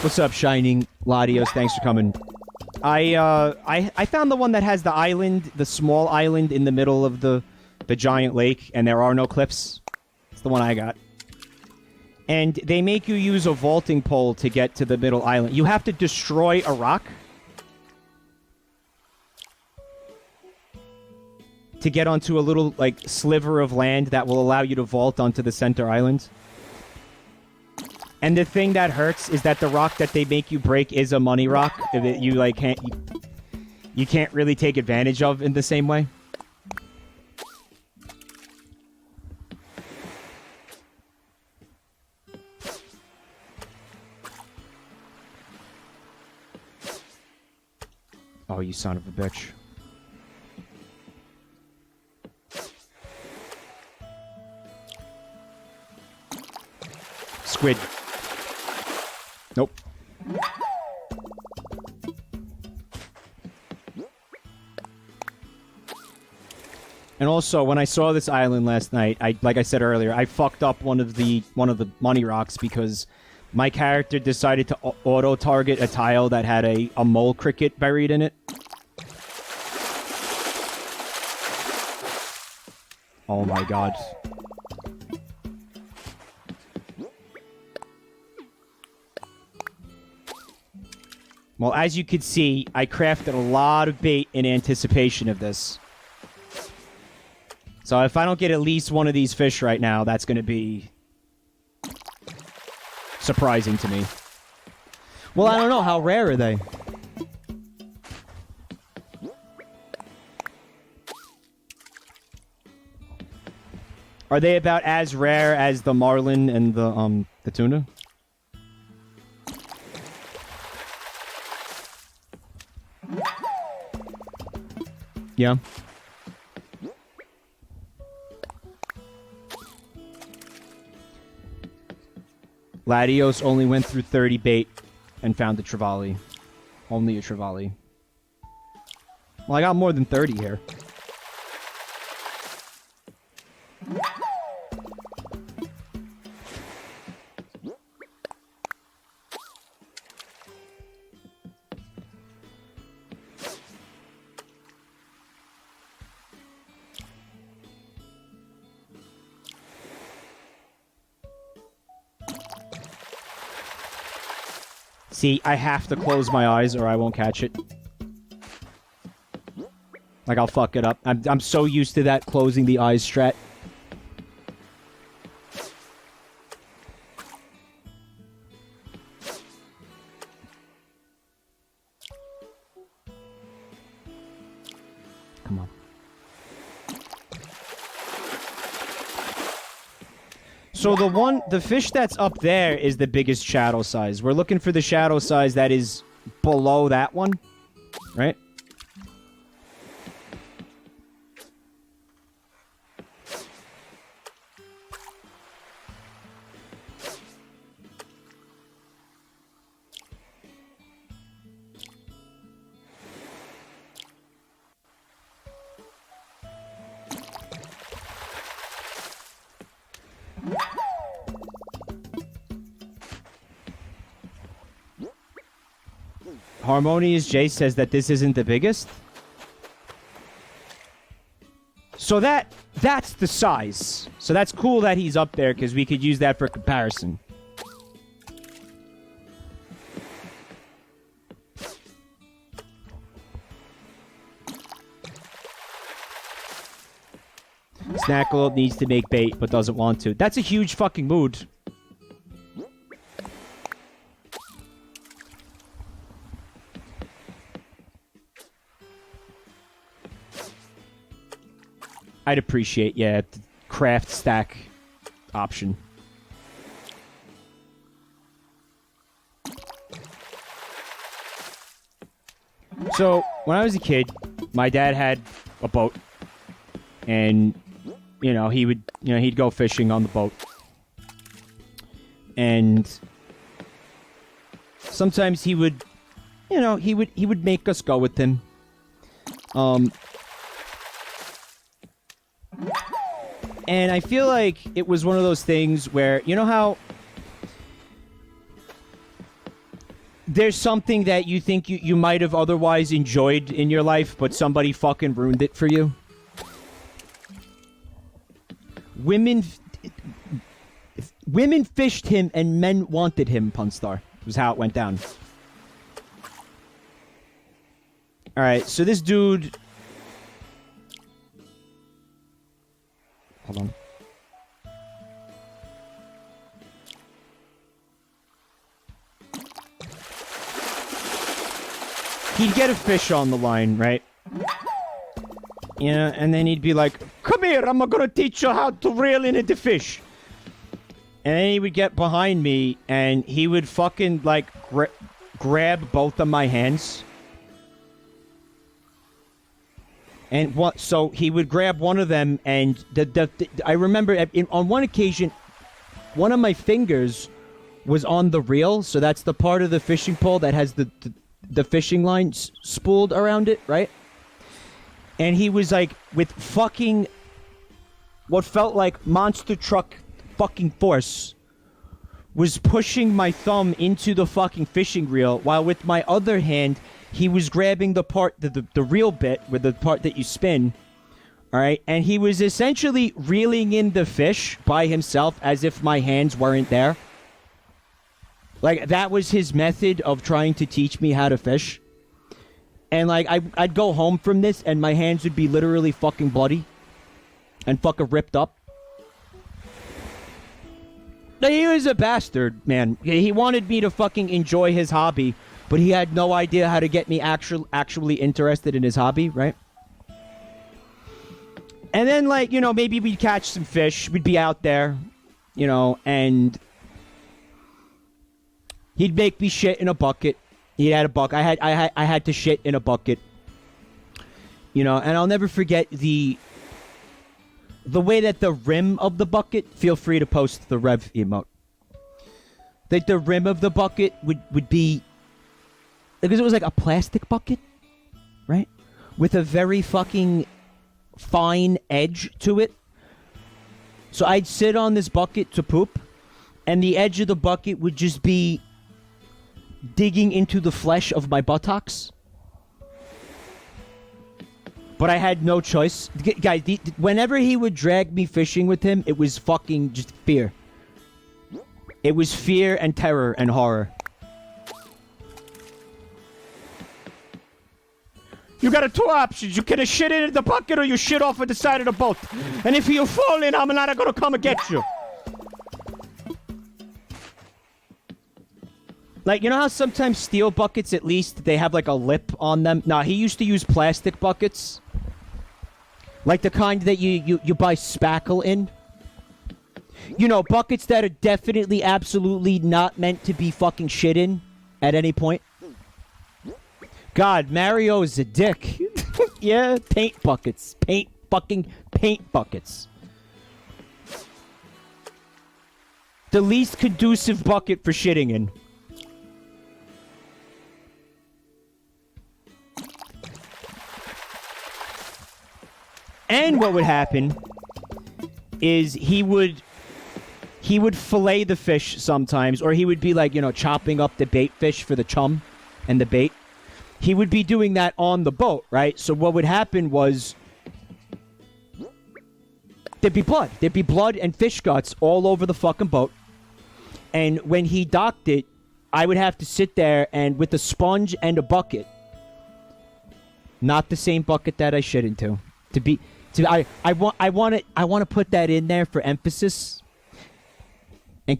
What's up, Shining Latios? Thanks for coming. I found the one that has the island, the small island in the middle of the giant lake, and there are no cliffs. It's the one I got. And they make you use a vaulting pole to get to the middle island. You have to destroy a rock to get onto a little, like, sliver of land that will allow you to vault onto the center island. And the thing that hurts is that the rock that they make you break is a money rock that you, like, you can't really take advantage of in the same way. Oh, you son of a bitch. Squid. Nope. And also, when I saw this island last night, like I said earlier, I fucked up one of the money rocks because my character decided to auto-target a tile that had a mole cricket buried in it. Oh my god. Well, as you can see, I crafted a lot of bait in anticipation of this. So if I don't get at least one of these fish right now, that's going to be surprising to me. Well, I don't know. How rare are they? Are they about as rare as the marlin and the tuna? Yeah. Latios only went through 30 bait and found a trevally. Only a trevally. Well, I got more than 30 here. See, I have to close my eyes or I won't catch it. Like, I'll fuck it up. I'm so used to that closing the eyes strat. Come on. So the fish that's up there is the biggest shadow size. We're looking for the shadow size that is below that one, right? Harmonious J says that this isn't the biggest. So that's the size. So that's cool that he's up there because we could use that for comparison. Snackle needs to make bait but doesn't want to. That's a huge fucking mood. I'd appreciate, yeah, the craft stack option. So, when I was a kid, my dad had a boat. And, he'd go fishing on the boat. And sometimes he would make us go with him. And I feel like it was one of those things where, you know how there's something that you think you might have otherwise enjoyed in your life, but somebody fucking ruined it for you. Women fished him and men wanted him, Punstar. Was how it went down. Alright, so this dude... Hold on. He'd get a fish on the line, right? Yeah, and then he'd be like, "Come here, I'm gonna teach you how to reel in the fish." And then he would get behind me, and he would fucking, like, grab both of my hands. And what? So he would grab one of them, and I remember on one occasion, one of my fingers was on the reel, so that's the part of the fishing pole that has the fishing line spooled around it, right? And he was like, with fucking what felt like monster truck fucking force, was pushing my thumb into the fucking fishing reel, while with my other hand he was grabbing the part, the reel bit with the part that you spin, all right? And he was essentially reeling in the fish by himself as if my hands weren't there. Like, that was his method of trying to teach me how to fish. And, like, I'd go home from this, and my hands would be literally fucking bloody. And fucking ripped up. He was a bastard, man. He wanted me to fucking enjoy his hobby, but he had no idea how to get me actually interested in his hobby, right? And then, like, you know, maybe we'd catch some fish. We'd be out there, you know, and... he'd make me shit in a bucket. He had a bucket. I had to shit in a bucket. You know, and I'll never forget the way that the rim of the bucket, feel free to post the Rev emote. That the rim of the bucket would be, because it was like a plastic bucket, right? With a very fucking fine edge to it. So I'd sit on this bucket to poop, and the edge of the bucket would just be digging into the flesh of my buttocks. But I had no choice. Guys, whenever he would drag me fishing with him, it was fucking just fear. It was fear and terror and horror. You got two options. You can shit in the bucket or you shit off at the side of the boat. And if you fall in, I'm not gonna come and get you. Like, you know how sometimes steel buckets, at least, they have, like, a lip on them? Nah, he used to use plastic buckets. Like the kind that you buy spackle in. You know, buckets that are definitely, absolutely not meant to be fucking shit in at any point. God, Mario is a dick. Yeah, paint buckets. Fucking paint buckets. The least conducive bucket for shitting in. And what would happen is he would fillet the fish sometimes, or he would be like, you know, chopping up the bait fish for the chum and the bait. He would be doing that on the boat, right? So what would happen was there'd be blood. There'd be blood and fish guts all over the fucking boat. And when he docked it, I would have to sit there and with a sponge and a bucket, not the same bucket that I shit into, I want to put that in there for emphasis and